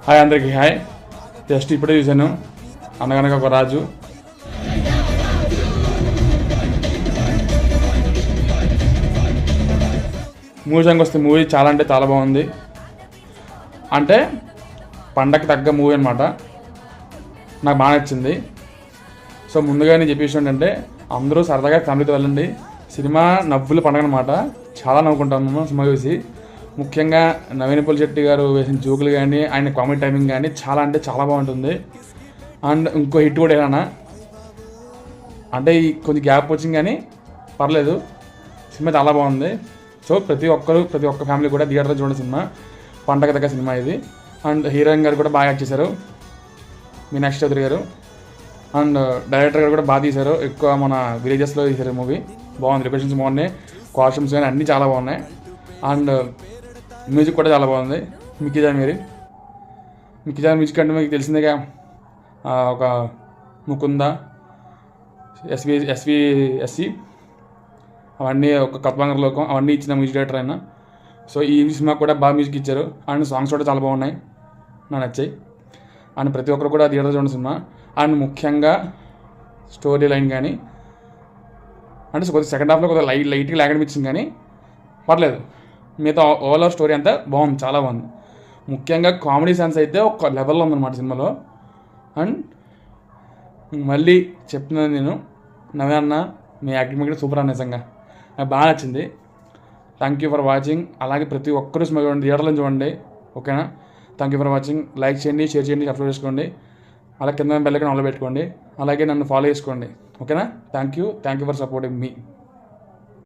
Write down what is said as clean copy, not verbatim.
Hi అందరికీ hi. Just ఇప్పుడే చూశాను అనగనగా ఒక రాజు. మూవీ సాంగ్ వస్తే మూవీ చాలా అంటే చాలా బాగుంది. అంటే పండగకి తగ్గ మూవీ అనమాట. నాకు బాగా నచ్చింది. సో ముందుగా నేను చెప్పేసి ఏంటంటే అందరూ సరదాగా ఫ్యామిలీతో వెళ్ళండి. సినిమా నవ్వుల పండగ అనమాట. చాలా నవ్వుకుంటాము సినిమా చూసి. ముఖ్యంగా నవీన్ శెట్టి గారు వేసిన జోకులు కానీ ఆయన కామెడీ టైమింగ్ కానీ చాలా అంటే చాలా బాగుంటుంది. అండ్ ఇంకో హిట్ కూడా ఏదైనా అంటే కొంచెం గ్యాప్ వచ్చింది కానీ పర్లేదు, సినిమా చాలా బాగుంది. సో ప్రతి ఒక్క ఫ్యామిలీ కూడా థియేటర్లో చూడండి. సినిమా పండగ తగ్గ సినిమా ఇది. అండ్ హీరోయిన్ గారు కూడా బాగా యాక్ట్ చేశారు, మీనాక్షి చౌదరి గారు. అండ్ డైరెక్టర్ గారు కూడా బాగా తీశారు. ఎక్కువ మన విలేజెస్లో తీశారు మూవీ. బాగుంది, లొకేషన్స్ బాగున్నాయి, కాస్ట్యూమ్స్ కానీ అన్నీ చాలా బాగున్నాయి. అండ్ మ్యూజిక్ కూడా చాలా బాగుంది. మిక్కీ జాన్ మ్యూజిక్ అంటే మీకు తెలిసిందేగా, ఒక ముకుంద, ఎస్వి అవన్నీ, ఒక కత్వాంగర్ లోకం అవన్నీ ఇచ్చిన మ్యూజిక్ డైరెక్టర్ అయినా. సో ఈ సినిమా కూడా బాగా మ్యూజిక్ ఇచ్చారు. అండ్ సాంగ్స్ కూడా చాలా బాగున్నాయి, నాకు నచ్చాయి. అండ్ ప్రతి ఒక్కరు కూడా థియేటర్లో చూడండి సినిమా. అండ్ ముఖ్యంగా స్టోరీ లైన్ కానీ అంటే కొద్దిగా సెకండ్ హాఫ్లో కొద్దిగా లైట్గా లాగ్ అనిపించింది కానీ పర్లేదు. మిగతా ఓవరాల్ స్టోరీ అంతా బాగుంది, చాలా బాగుంది. ముఖ్యంగా కామెడీ సెన్స్ అయితే ఒక లెవెల్లో ఉందన్నమాట సినిమాలో. అండ్ మళ్ళీ చెప్తున్నాను నేను, నవే అన్న మీ యాక్టింగ్ కూడా సూపర్ అన్న, నిజంగా నాకు బాగా నచ్చింది. Thank you for watching. అలాగే ప్రతి ఒక్కరూ సినిమా చూడండి, థియేటర్లో చూడండి, ఓకేనా? Thank you for watching. Like చేయండి, షేర్ చేయండి, సబ్స్క్రైబ్ చేసుకోండి. అలాగే కింద బెల్ ఐకాన్ ఆన్లో పెట్టుకోండి. అలాగే నన్ను ఫాలో చేసుకోండి, ఓకేనా? Thank you for supporting me.